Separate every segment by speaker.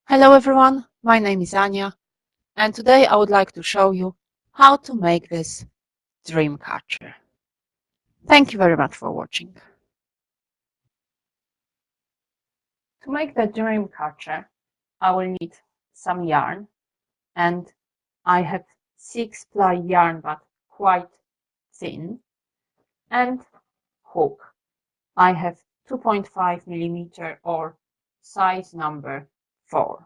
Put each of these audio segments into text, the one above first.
Speaker 1: Hello everyone, my name is Anya, and today I would like to show you how to make this dream catcher. Thank you very much for watching. To make the dream catcher, I will need some yarn, and I have 6-ply yarn but quite thin, and hook. I have 2.5mm or size number 4.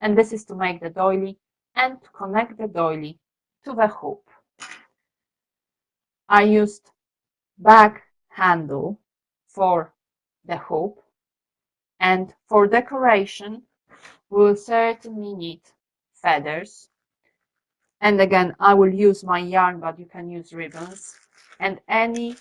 Speaker 1: And this is to make the doily and to connect the doily to the hoop. I used back handle for the hoop, and for decoration we'll certainly need feathers, and again I will use my yarn, but you can use ribbons and any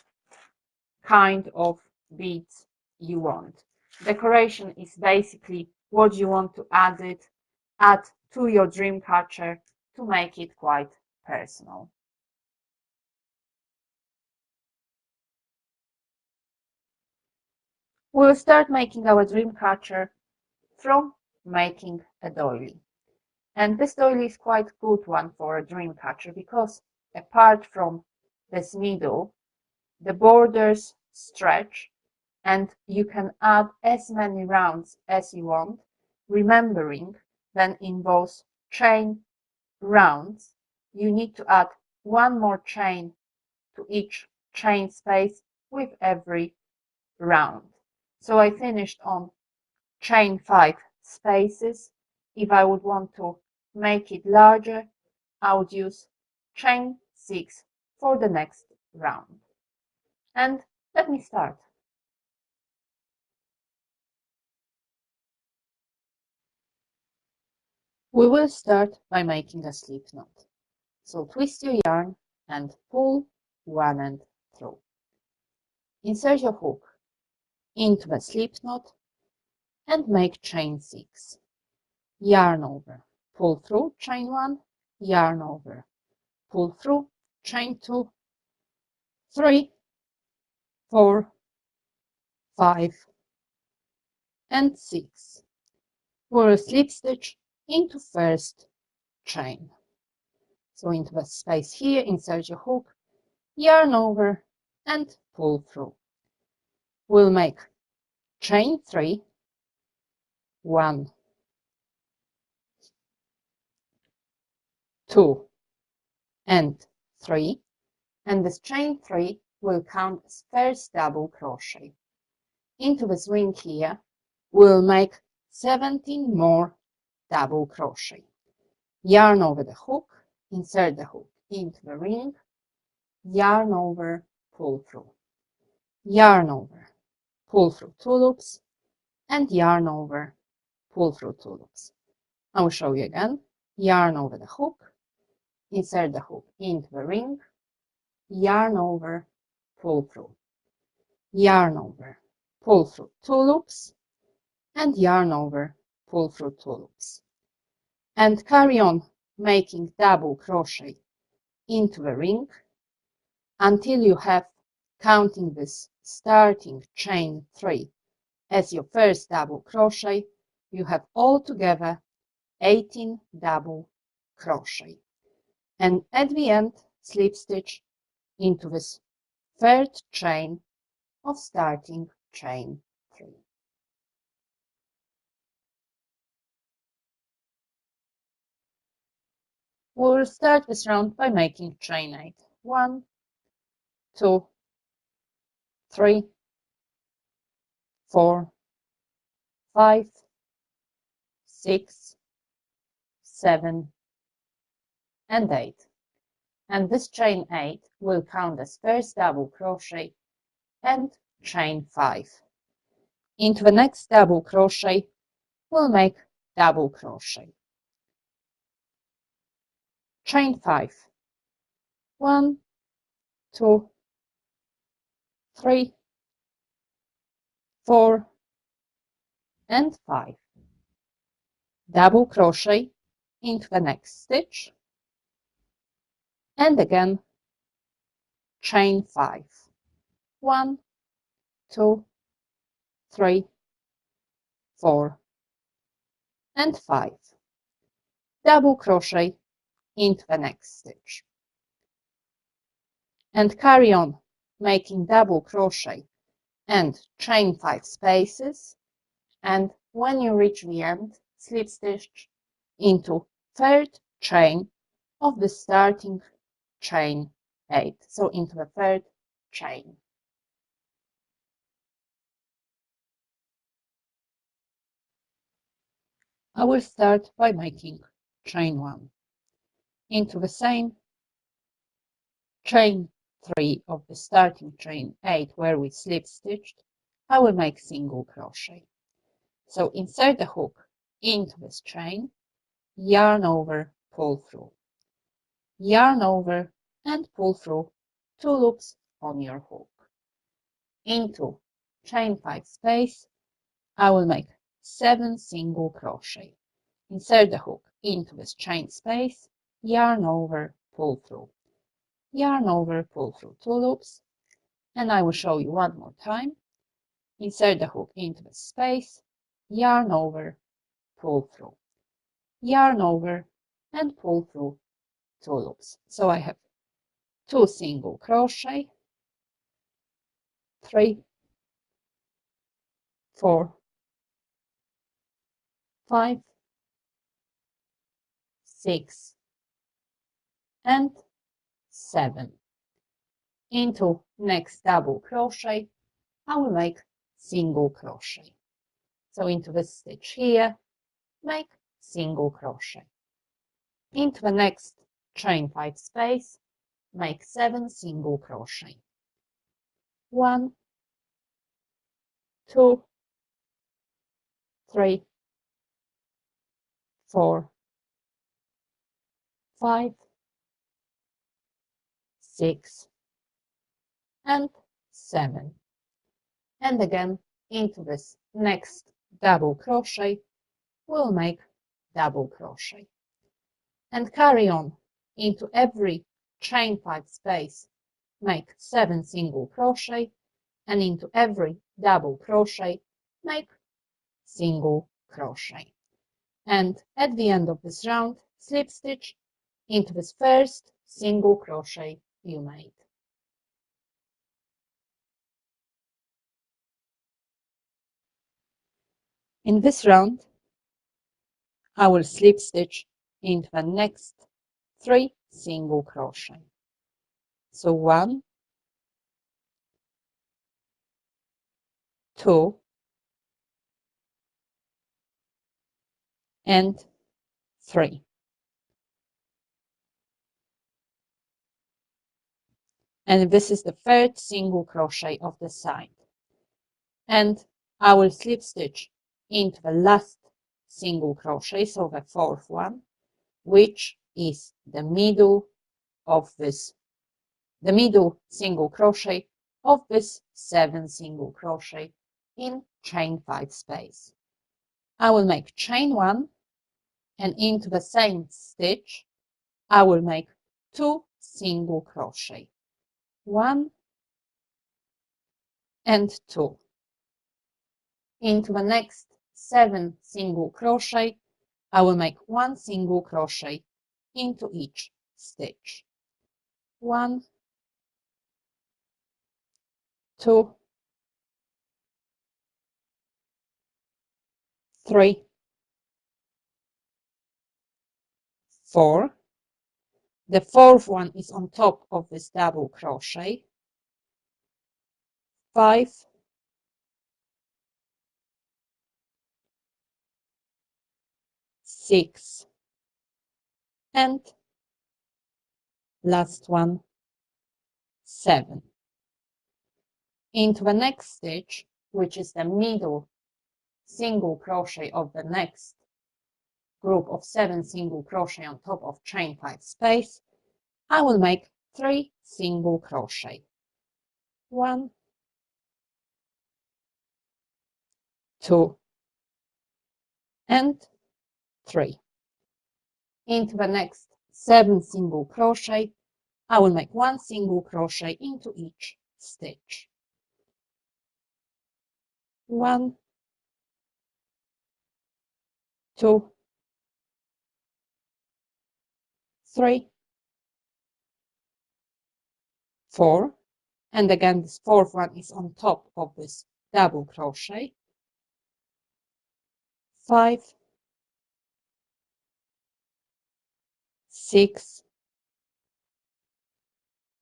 Speaker 1: kind of beads you want. Decoration is basically what you want to add to your dream catcher to make it quite personal. We'll start making our dream catcher from making a doily. And this doily is quite a good one for a dream catcher because apart from this needle, the borders stretch and you can add as many rounds as you want, remembering that in those chain rounds you need to add one more chain to each chain space with every round. So I finished on chain 5 spaces. If I would want to make it larger, I would use chain 6 for the next round. And let me start. We will start by making a slip knot. So twist your yarn and pull one end through. Insert your hook into the slip knot and make chain 6. Yarn over, pull through chain 1, yarn over, pull through chain 2, 3, 4, 5, and 6. We'll slip stitch into first chain. So into the space here, insert your hook, yarn over, and pull through. We'll make chain 3, 1, 2, and 3, and this chain 3 will count as first double crochet. Into this ring here, we'll make 17 more double crochet. Yarn over the hook, insert the hook into the ring, yarn over, pull through, yarn over, pull through 2 loops, and yarn over, pull through 2 loops. I will show you again. Yarn over the hook, insert the hook into the ring, yarn over, pull through, yarn over, pull through 2 loops, and yarn over, pull through 2 loops. And carry on making double crochet into the ring until you have, counting this starting chain 3 as your first double crochet, you have altogether 18 double crochet. And at the end, slip stitch into this third chain of starting chain 3. We'll start this round by making chain 8. 1, 2, 3, 4, 5, 6, 7, and 8. And this chain 8 will count as first double crochet and chain 5. Into the next double crochet, we'll make double crochet. Chain 5. 1, 2, 3, 4, and 5. Double crochet into the next stitch, and again chain 5. 1, 2, 3, 4, and 5. Double crochet into the next stitch. And carry on making double crochet and chain 5 spaces, and when you reach the end, slip stitch into third chain of the starting chain 8, so into the third chain. I will start by making chain 1 into the same chain 3 of the starting chain 8 where we slip stitched. I will make single crochet. So insert the hook into this chain, yarn over, pull through, yarn over and pull through 2 loops on your hook. Into chain 5 space, I will make 7 single crochet. Insert the hook into this chain space, yarn over, pull through, yarn over, pull through 2 loops, and I will show you one more time. Insert the hook into the space, yarn over, pull through, yarn over and pull through 2 loops. So I have 2 single crochet, 3, 4, 5, 6 and 7. Into next double crochet, I will make single crochet. So into this stitch here, make single crochet. Into the next chain 5 space, make 7 single crochet. 1, 2, 3, 4, 5, 6 and 7. And again into this next double crochet, we'll make double crochet. And carry on into every chain 5 space, make 7 single crochet, and into every double crochet, make single crochet. And at the end of this round, slip stitch into this first single crochet you made. In this round, I will slip stitch into the next 3 single crochet. So 1, 2, and 3. And this is the third single crochet of the side. And I will slip stitch into the last single crochet, so the fourth one, which is the middle single crochet of this 7 single crochet in chain 5 space. I will make chain 1, and into the same stitch I will make 2 single crochet, 1 and 2. Into the next 7 single crochet, I will make 1 single crochet into each stitch. 1, 2, 3, 4. The fourth one is on top of this double crochet. 5, 6, and last one, 7. Into the next stitch, which is the middle single crochet of the next group of 7 single crochet on top of chain 5 space, I will make 3 single crochet. 1, 2, and 3. Into the next 7 single crochet, I will make 1 single crochet into each stitch. 1, 2, 3, 4, and again this fourth one is on top of this double crochet, 5, 6,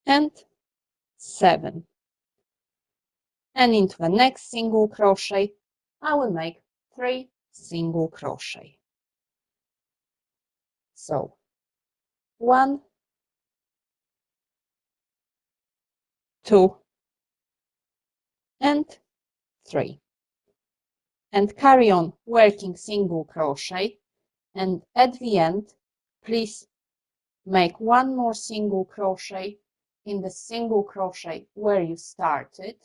Speaker 1: and 7. And into the next single crochet, I will make 3 single crochet. So 1, 2, and 3. And carry on working single crochet, and at the end, please make one more single crochet in the single crochet where you started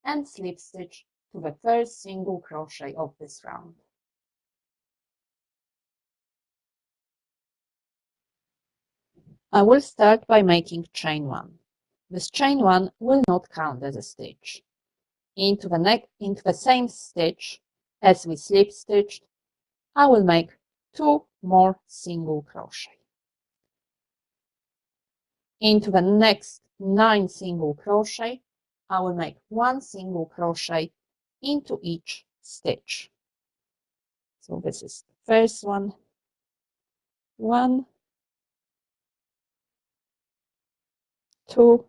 Speaker 1: and slip stitch to the first single crochet of this round. I will start by making chain 1. This chain 1 will not count as a stitch. Into the same stitch as we slip stitched, I will make 2 more single crochet. Into the next 9 single crochet, I will make 1 single crochet into each stitch. So this is the first one, 1, 2,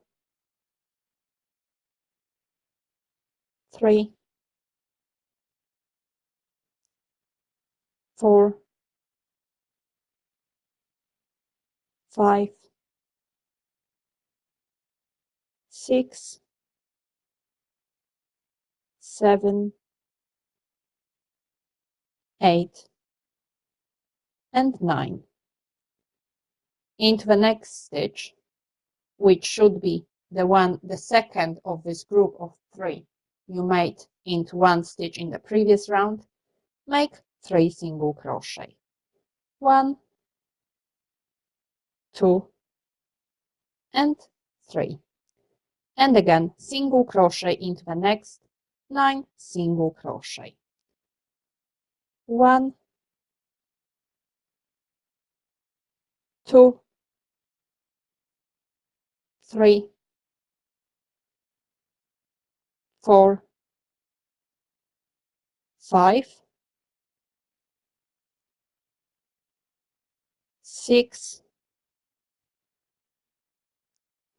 Speaker 1: 3, 4, 5, 6, 7, 8, and 9. Into the next stitch, which should be the second of this group of 3 you made into 1 stitch in the previous round, make 3 single crochet. 1, 2, and 3. And again, single crochet into the next 9 single crochet. 1, 2, 3, 4, 5, 6,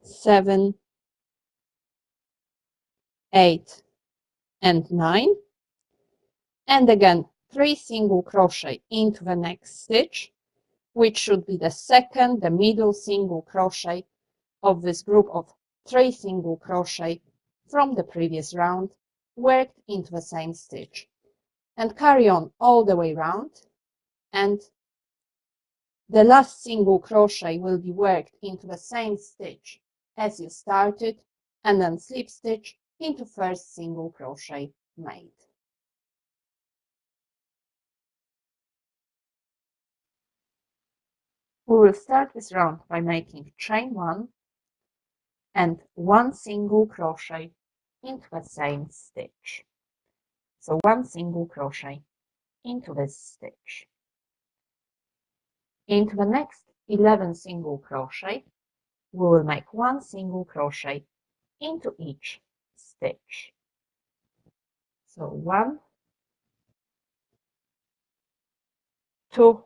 Speaker 1: 7, 8, and 9. And again, 3 single crochet into the next stitch, which should be the middle single crochet of this group of 3 single crochet from the previous round, worked into the same stitch. And carry on all the way round, and the last single crochet will be worked into the same stitch as you started, and then slip stitch into first single crochet made. We will start this round by making chain 1 and 1 single crochet into the same stitch. So 1 single crochet into this stitch. Into the next 11 single crochet, we will make 1 single crochet into each stitch. So 1, 2,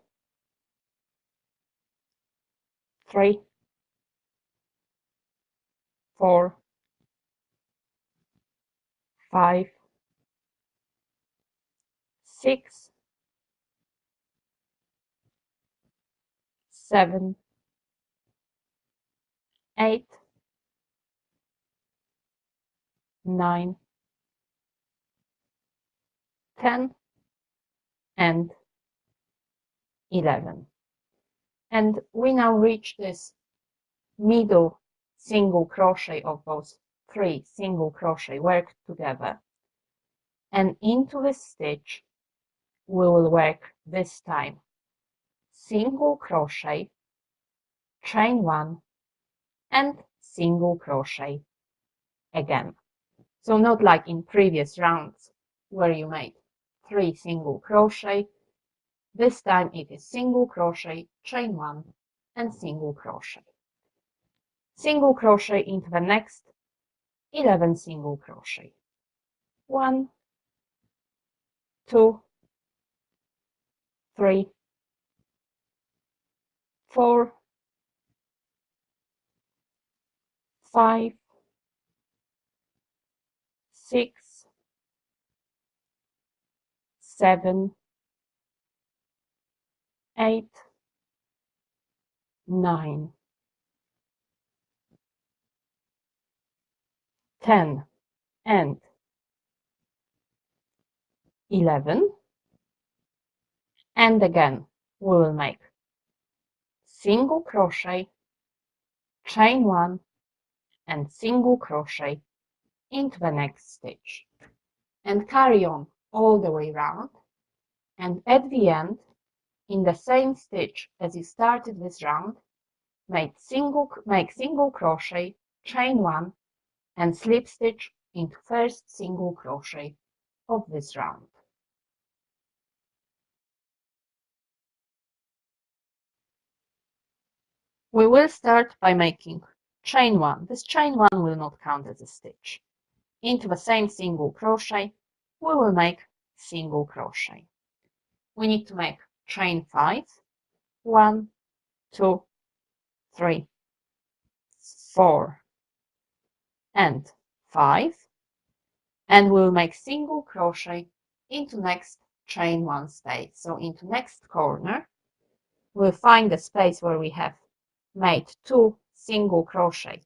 Speaker 1: 3, 4, 5, 6, 7, 8, 9, 10, and 11. And we now reach this middle single crochet of those 3 single crochet worked together, and into this stitch we will work this time single crochet, chain 1, and single crochet again. So not like in previous rounds where you made 3 single crochet, This time it is single crochet, chain 1 and single crochet. Single crochet into the next 11 single crochet. 1, 2, 3, 4, 5, 6, 7, 8, 9, 10 and 11, and again we will make single crochet, chain 1 and single crochet into the next stitch, and carry on all the way round, and at the end, in the same stitch as you started this round, make single crochet, chain 1 and slip stitch into first single crochet of this round. We will start by making chain 1. This chain 1 will not count as a stitch. Into the same single crochet, we will make single crochet. We need to make chain 5, 1, 2, 3, 4, and 5, and we'll make single crochet into next chain 1 space. So into next corner, we'll find the space where we have made 2 single crochet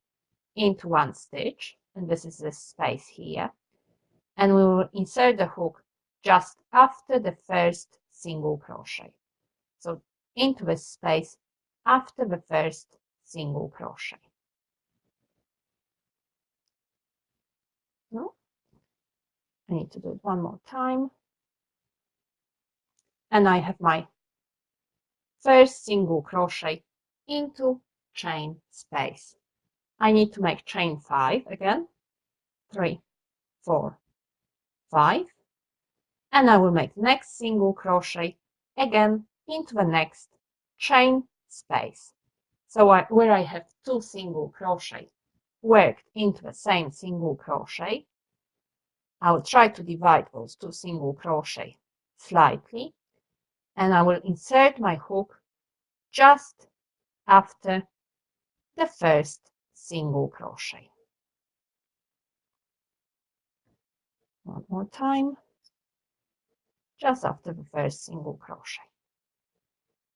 Speaker 1: into 1 stitch, and this is the space here, and we will insert the hook just after the first single crochet. So into this space after the first single crochet. No? I need to do it one more time. And I have my first single crochet into chain space. I need to make chain 5 again, 3, 4, 5, and I will make next single crochet again into the next chain space. So where I have 2 single crochet worked into the same single crochet, I will try to divide those 2 single crochet slightly, and I will insert my hook just after the first single crochet. One more time, just after the first single crochet.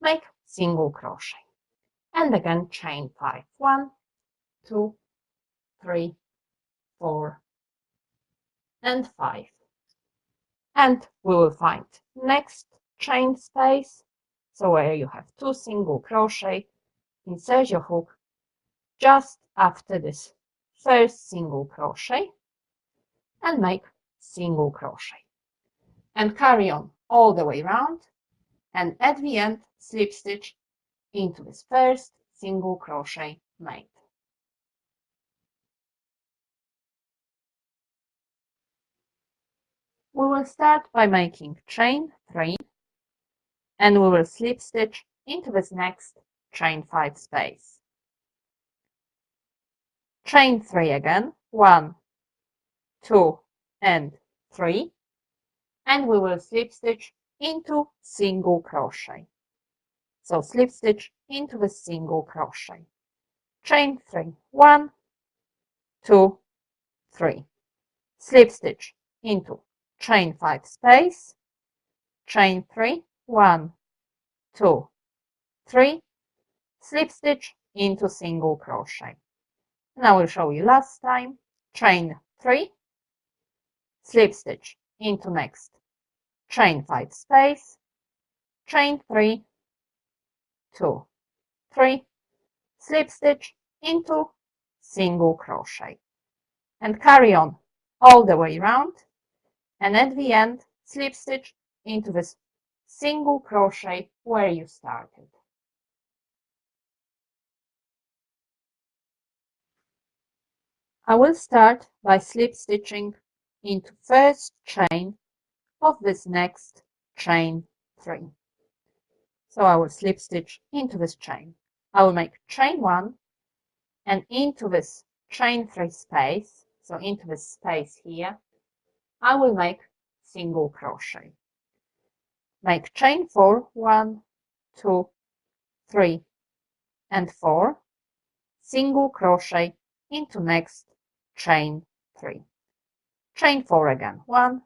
Speaker 1: Make single crochet, and again chain 5. 1, 2, 3, 4, and 5. And we will find next chain space. So where you have 2 single crochet, insert your hook just after this first single crochet and make single crochet, and carry on all the way round, and at the end slip stitch into this first single crochet made. We will start by making chain 3, and we will slip stitch into this next chain 5 space. Chain 3 again, 1, 2, and 3, and we will slip stitch into single crochet. So slip stitch into the single crochet. Chain 3, 1, 2, 3. Slip stitch into chain 5 space, chain 3, 1, 2, 3, slip stitch into single crochet. And I will show you last time. Chain 3, slip stitch into next chain 5 space, chain 3, 2, 3, slip stitch into single crochet, and carry on all the way around, and at the end slip stitch into this single crochet where you started. I will start by slip stitching into first chain of this next chain 3. So I will slip stitch into this chain. I will make chain 1 and into this chain 3 space, so into this space here, I will make single crochet. Make chain 4, 1, 2, 3 and 4, single crochet into next chain 3. Chain 4 again, 1,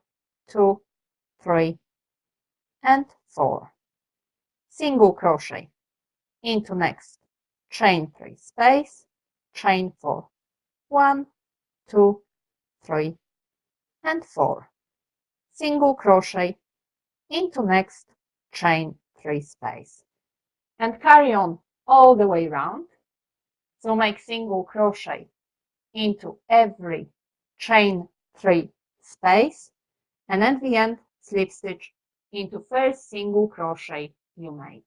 Speaker 1: 2, 3 and 4. Single crochet into next chain 3 space, chain 4, 1, 2, 3 and 4. Single crochet into next chain 3 space and carry on all the way round. So make single crochet into every chain 3 space and at the end slip stitch into first single crochet you made.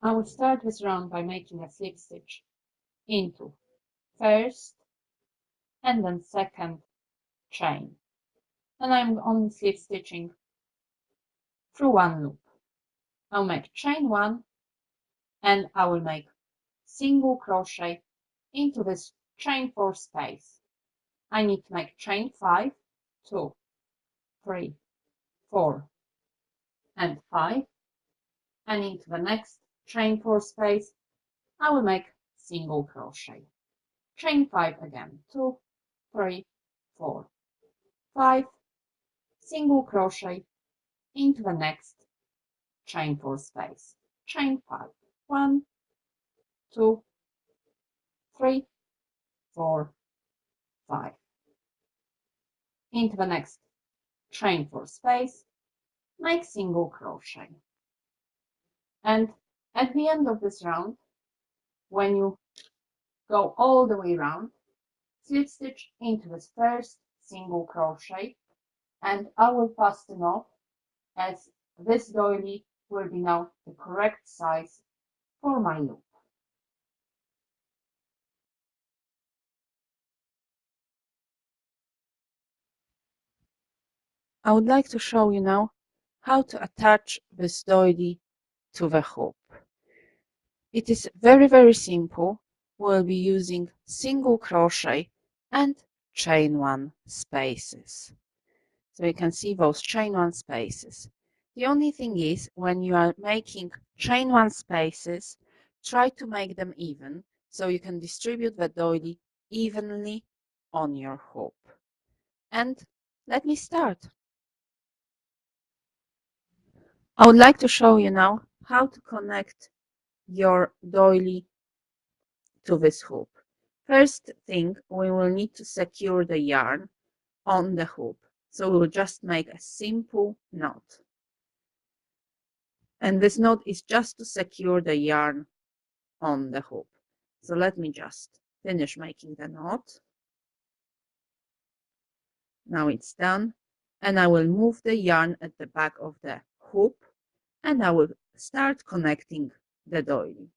Speaker 1: I will start this round by making a slip stitch into first and then second chain, and I'm only slip stitching through one loop. I'll make chain 1 and I will make single crochet into this chain 4 space. I need to make chain 5, 2, 3, 4 and 5, and into the next chain 4 space I will make single crochet. Chain 5 again, 2, 3, 4, 5, single crochet into the next chain 4 space. Chain 5, 1, 2, 3, 4, 5. Into the next chain 4 space, make single crochet. And at the end of this round, when you go all the way around, slip stitch into this first single crochet, and I will fasten off as this doily will be now the correct size for my loop. I would like to show you now how to attach this doily to the hoop. It is very simple. We'll be using single crochet and chain 1 spaces. So you can see those chain 1 spaces. The only thing is, when you are making chain 1 spaces, try to make them even so you can distribute the doily evenly on your hoop. And let me start. I would like to show you now how to connect your doily to this hoop. First thing, we will need to secure the yarn on the hoop. So we will just make a simple knot. And this knot is just to secure the yarn on the hoop. So let me just finish making the knot. Now it's done. And I will move the yarn at the back of the hoop and I will start connecting the doily.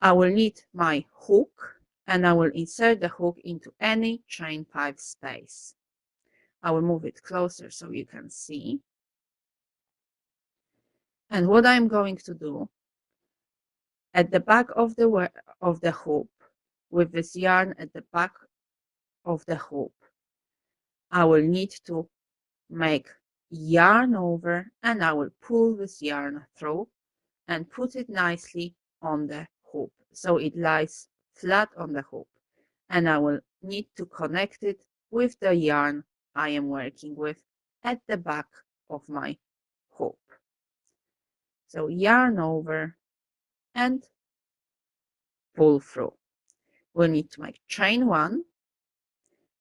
Speaker 1: I will need my hook and I will insert the hook into any chain 5 space. I will move it closer so you can see. And what I'm going to do, at the back of the hoop, with this yarn at the back of the hoop, I will need to make yarn over and I will pull this yarn through and put it nicely on the hoop so it lies flat on the hoop, and I will need to connect it with the yarn I am working with at the back of my hoop. So yarn over and pull through. We'll need to make chain 1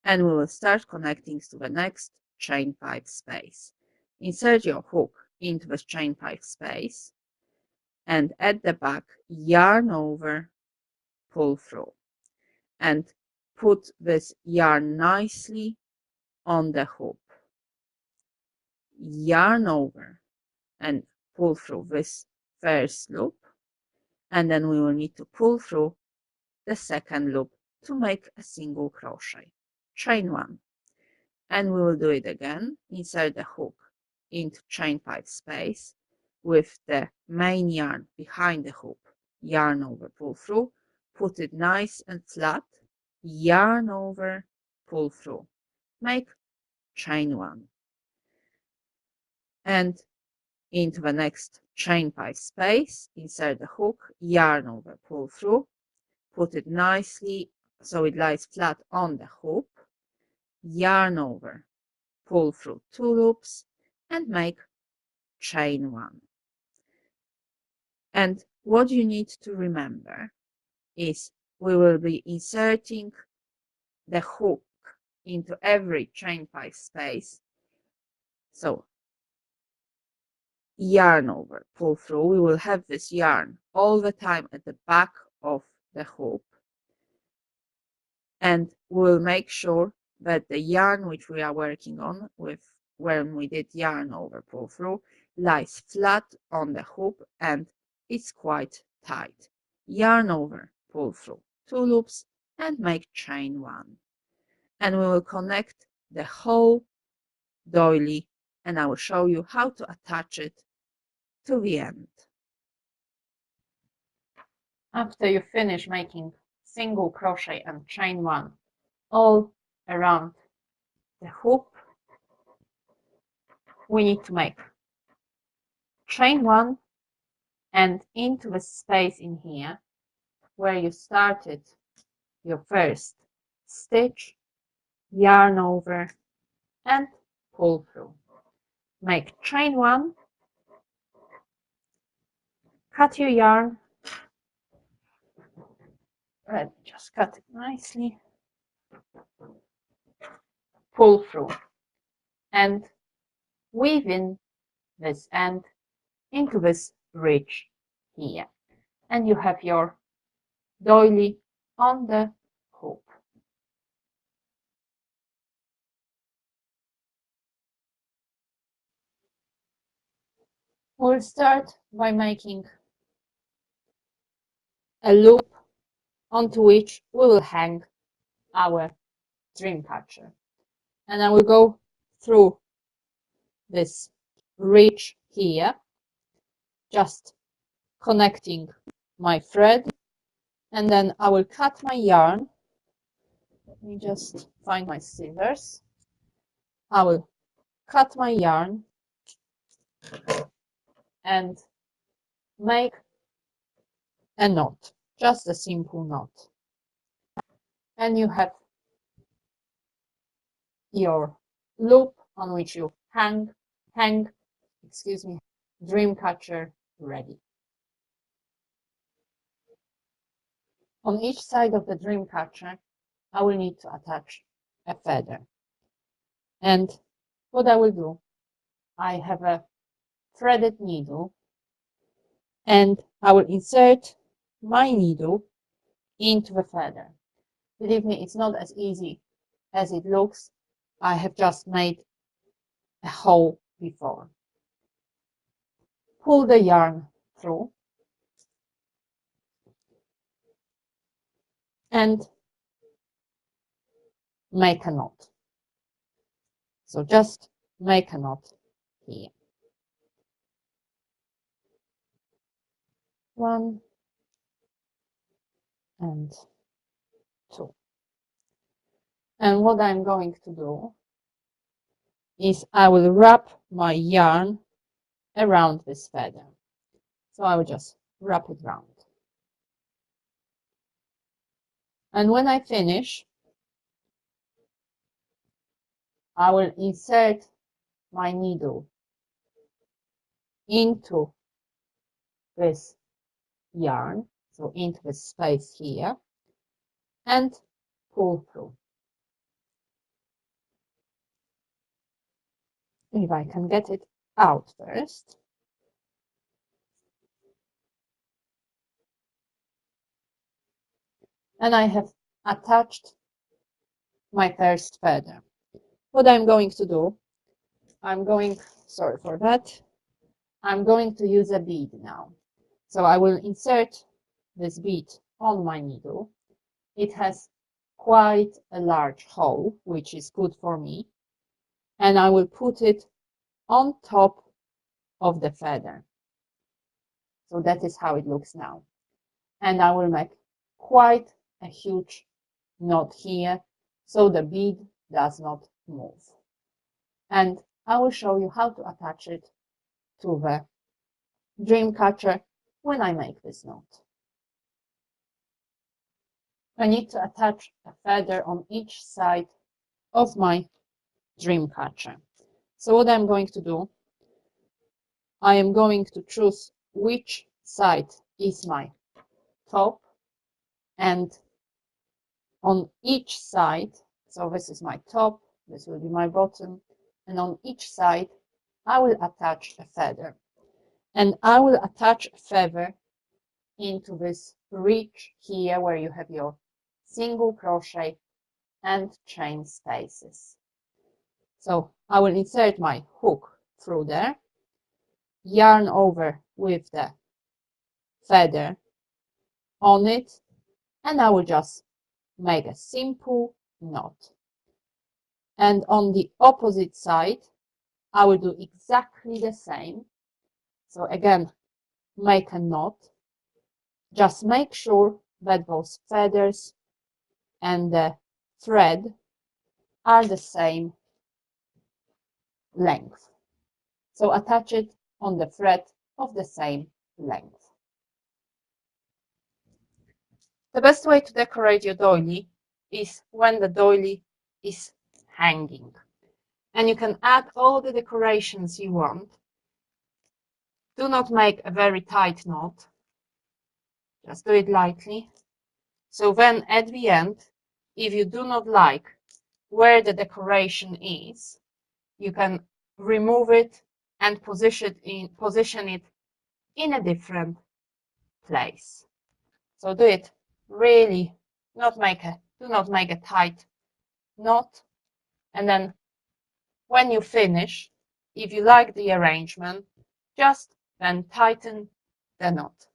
Speaker 1: and we will start connecting to the next chain 5 space. Insert your hook into the chain 5 space and at the back yarn over, pull through, and put this yarn nicely on the hoop. Yarn over and pull through this first loop, and then we will need to pull through the second loop to make a single crochet. Chain 1. And we will do it again. Insert the hook into chain 5 space with the main yarn behind the hoop, yarn over, pull through, put it nice and flat, yarn over, pull through, make chain 1, and into the next chain 5 space, insert the hook, yarn over, pull through, put it nicely so it lies flat on the hoop, yarn over, pull through 2 loops, and make chain 1. And what you need to remember is we will be inserting the hook into every chain 5 space. So yarn over, pull through. We will have this yarn all the time at the back of the hoop, and we'll make sure that the yarn which we are working on with when we did yarn over, pull through, lies flat on the hoop and it's quite tight. Yarn over, pull through 2 loops and make chain 1, and we will connect the whole doily, and I will show you how to attach it to the end. After you finish making single crochet and chain 1 all around the hoop, we need to make chain 1 and into the space in here where you started your first stitch, yarn over and pull through. Make chain 1, cut your yarn, let me just cut it nicely, pull through, and weave in this end into this ridge here, and you have your doily on the hoop. We'll start by making a loop onto which we will hang our Dreamcatcher, and I will go through this ridge here, just connecting my thread, and then I will cut my yarn. Let me just find my scissors. I will cut my yarn and make a knot, just a simple knot, and you have your loop on which you hang Dreamcatcher ready. On each side of the Dreamcatcher, I will need to attach a feather. And what I will do, I have a threaded needle, and I will insert my needle into the feather. Believe me, it's not as easy as it looks. I have just made a hole before. Pull the yarn through and make a knot. So just make a knot here. 1 and 2. And what I'm going to do is I will wrap my yarn around this feather. So I will just wrap it round. And when I finish, I will insert my needle into this yarn, so into the space here, and pull through. If I can get it out first. And I have attached my first feather. What I'm going to do, sorry for that, I'm going to use a bead now. So I will insert this bead on my needle. It has quite a large hole, which is good for me. and I will put it on top of the feather. So that is how it looks now. And I will make quite a huge knot here so the bead does not move. And I will show you how to attach it to the Dreamcatcher when I make this knot. I need to attach a feather on each side of my Dreamcatcher. So what I'm going to do, I am going to choose which side is my top, and on each side, so this is my top, this will be my bottom, and on each side I will attach a feather. And I will attach a feather into this ridge here where you have your single crochet and chain spaces. So I will insert my hook through there, yarn over with the feather on it, and I will just make a simple knot. And on the opposite side, I will do exactly the same. So again, make a knot. Just make sure that those feathers and the thread are the same length. So attach it on the thread of the same length. The best way to decorate your doily is when the doily is hanging. And you can add all the decorations you want. Do not make a very tight knot. Just do it lightly. So then at the end, if you do not like where the decoration is, you can remove it and position it in a different place. So do it really, do not make a tight knot. And then when you finish, if you like the arrangement, just then tighten the knot.